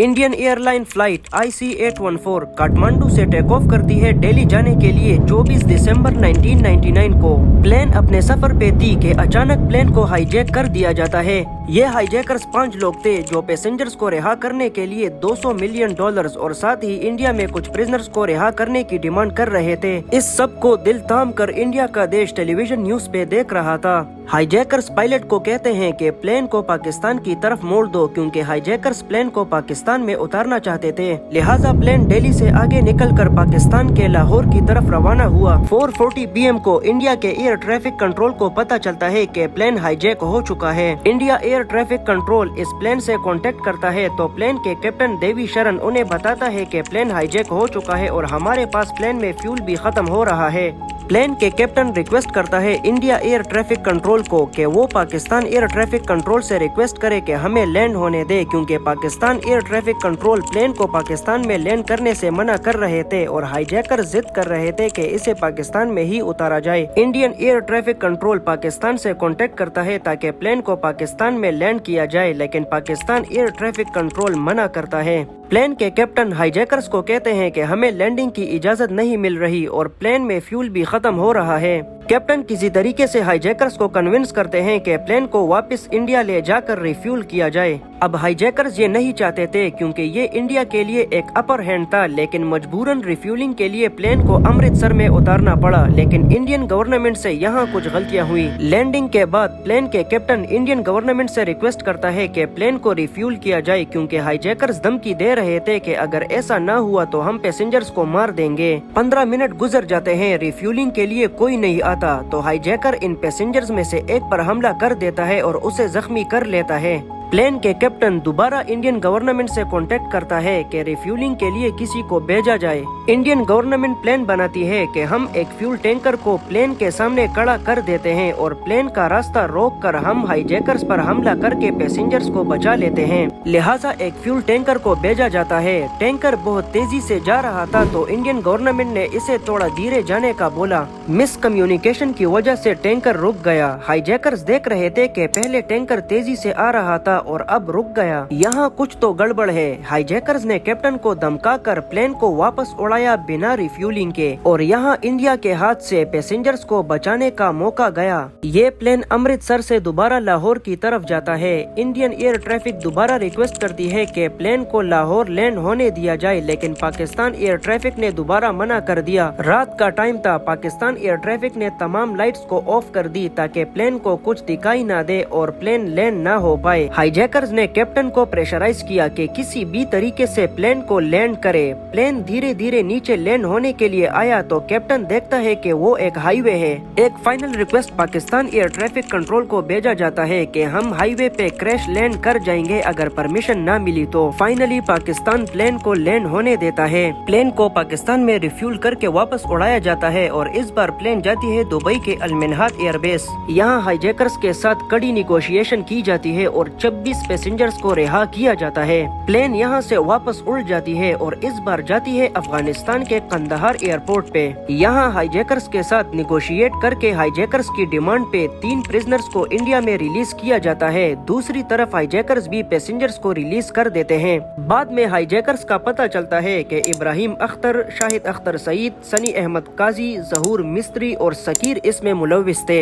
Indian airline flight IC814 Kathmandu से take off करती है दिल्ली जाने के लिए 24 दिसंबर 1999 को। प्लेन अपने सफर पे थी कि अचानक प्लेन को हाईजैक कर दिया जाता है। ये हाईजैकर्स 5 लोग थे जो पैसेंजर्स को रिहा करने के लिए $200 मिलियन और साथ ही इंडिया में कुछ प्रिजनर्स को रिहा करने की डिमांड कर रहे थे। इस सब को दिल थाम कर इंडिया का देश टेलीविजन न्यूज पे देख रहा था। हाईजैकर्स पायलट को कहते हैं कि प्लेन को पाकिस्तान की तरफ मोड़ दो, क्योंकि हाईजैकर्स प्लेन को पाकिस्तान में उतारना चाहते थे। लिहाजा प्लेन दिल्ली से आगे निकलकर पाकिस्तान के लाहौर की तरफ रवाना हुआ। 4:40 PM को इंडिया के एयर ट्रैफिक कंट्रोल को पता चलता है कि प्लेन हाईजैक हो चुका है। इंडिया एयर ट्रैफिक कंट्रोल इस प्लेन से कांटेक्ट करता है तो प्लेन के कैप्टन देवी शरण उन्हें बताता है कि प्लेन हाईजैक हो चुका है और हमारे पास प्लेन में फ्यूल भी खत्म हो रहा है। प्लेन के कैप्टन रिक्वेस्ट करता है इंडिया एयर ट्रैफिक कंट्रोल को कि वो पाकिस्तान एयर ट्रैफिक कंट्रोल से रिक्वेस्ट करे कि हमें लैंड होने दे, क्योंकि Pakistan air traffic control plane को पाकिस्तान में लैंड करने से मना कर रहे थे और हाईजैकर जिद कर रहे थे कि इसे पाकिस्तान में ही उतारा जाए। Indian air traffic control Pakistan से कांटेक्ट करता है ताकि प्लेन को पाकिस्तान में लैंड किया जाए, लेकिन पाकिस्तान एयर ट्रैफिक कंट्रोल मना करता है। प्लेन के कैप्टन हाईजैकर्स को कहते हैं कि हमें लैंडिंग की इजाजत नहीं मिल रही और प्लेन में फ्यूल भी खत्म हो रहा है। कैप्टन किसी तरीके से हाईजैकर्स को कन्विंस करते हैं कि प्लेन को वापस इंडिया ले जाकर रिफ्यूल किया जाए। अब हाईजैकर्स ये नहीं चाहते थे, क्योंकि ये इंडिया के लिए एक अपर हैंड था, लेकिन मजबूरन रिफ्यूलिंग के लिए प्लेन को अमृतसर में उतारना पड़ा। लेकिन इंडियन गवर्नमेंट से यहाँ कुछ गलतियाँ हुई। लैंडिंग के बाद प्लेन के कैप्टन इंडियन गवर्नमेंट से रिक्वेस्ट करता है कि प्लेन को रिफ्यूल किया जाए, क्योंकि हाईजैकर्स धमकी दे रहे थे कि अगर ऐसा न हुआ तो हम पैसेंजर्स को मार देंगे। 15 मिनट गुजर जाते हैं, रिफ्यूलिंग के लिए कोई नहीं आता तो हाईजैकर इन पैसेंजर्स में से एक पर हमला कर देता है और उसे जख्मी कर लेता है। प्लेन के कैप्टन दोबारा इंडियन गवर्नमेंट से कांटेक्ट करता है कि रिफ्यूलिंग के लिए किसी को भेजा जाए। इंडियन गवर्नमेंट प्लान बनाती है कि हम एक फ्यूल टैंकर को प्लेन के सामने खड़ा कर देते हैं और प्लेन का रास्ता रोक कर हम हाईजैकर्स पर हमला करके पैसेंजर्स को बचा लेते हैं। लिहाजा एक फ्यूल टैंकर को भेजा जाता है। टैंकर बहुत तेजी से जा रहा था तो इंडियन गवर्नमेंट ने इसे थोड़ा धीरे जाने का बोला। मिसकम्युनिकेशन की वजह से टैंकर रुक गया। हाईजैकर्स देख रहे थे कि पहले टैंकर तेजी से आ रहा था और अब रुक गया। यहाँ कुछ तो गड़बड़ है। हाईजैकर्स ने कैप्टन को धमकाकर प्लेन को वापस उड़ाया बिना रिफ्यूलिंग के और यहाँ इंडिया के हाथ से पैसेंजर्स को बचाने का मौका गया। ये प्लेन अमृतसर से दोबारा लाहौर की तरफ जाता है। इंडियन एयर ट्रैफिक दोबारा रिक्वेस्ट करती है कि प्लेन को लाहौर लैंड होने दिया जाए, लेकिन पाकिस्तान एयर ट्रैफिक ने दोबारा मना कर दिया। रात का टाइम था। पाकिस्तान एयर ट्रैफिक ने तमाम लाइट्स को ऑफ कर दी ताकि प्लेन को कुछ दिखाई ना दे और प्लेन लैंड ना हो पाए। हाईजैकर्स ने कैप्टन को प्रेशराइज किया कि किसी भी तरीके से प्लेन को लैंड करे। प्लेन धीरे धीरे नीचे लैंड होने के लिए आया तो कैप्टन देखता है कि वो एक हाईवे है। एक final request Pakistan air traffic control को भेजा जाता है कि हम हाईवे पे क्रैश लैंड कर जाएंगे अगर परमिशन ना मिली तो। फाइनली पाकिस्तान प्लेन को लैंड होने देता है। प्लेन को पाकिस्तान में रिफ्यूल करके वापस उड़ाया जाता है और इस बार प्लेन जाती है दुबई के अल मिन्हाल एयरबेस। यहाँ हाईजैकर्स के साथ कड़ी निगोशिएशन की जाती है और 26 पैसेंजर्स को रिहा किया जाता है। प्लेन यहाँ से वापस उड़ जाती है और इस बार जाती है अफगानिस्तान के कंदहार एयरपोर्ट पे। यहाँ हाईजैकर्स के साथ निगोशिएट करके हाईजैकर्स की डिमांड पे 3 प्रिजनर्स को इंडिया में रिलीज किया जाता है। दूसरी तरफ हाईजैकर्स भी पैसेंजर्स को रिलीज कर देते हैं। बाद में हाईजैकर्स का पता चलता है कि इब्राहिम अख्तर, शाहिद अख्तर सईद, सनी अहमद काजी, जहूर मिस्त्री और सकीर इसमें मुलविस थे।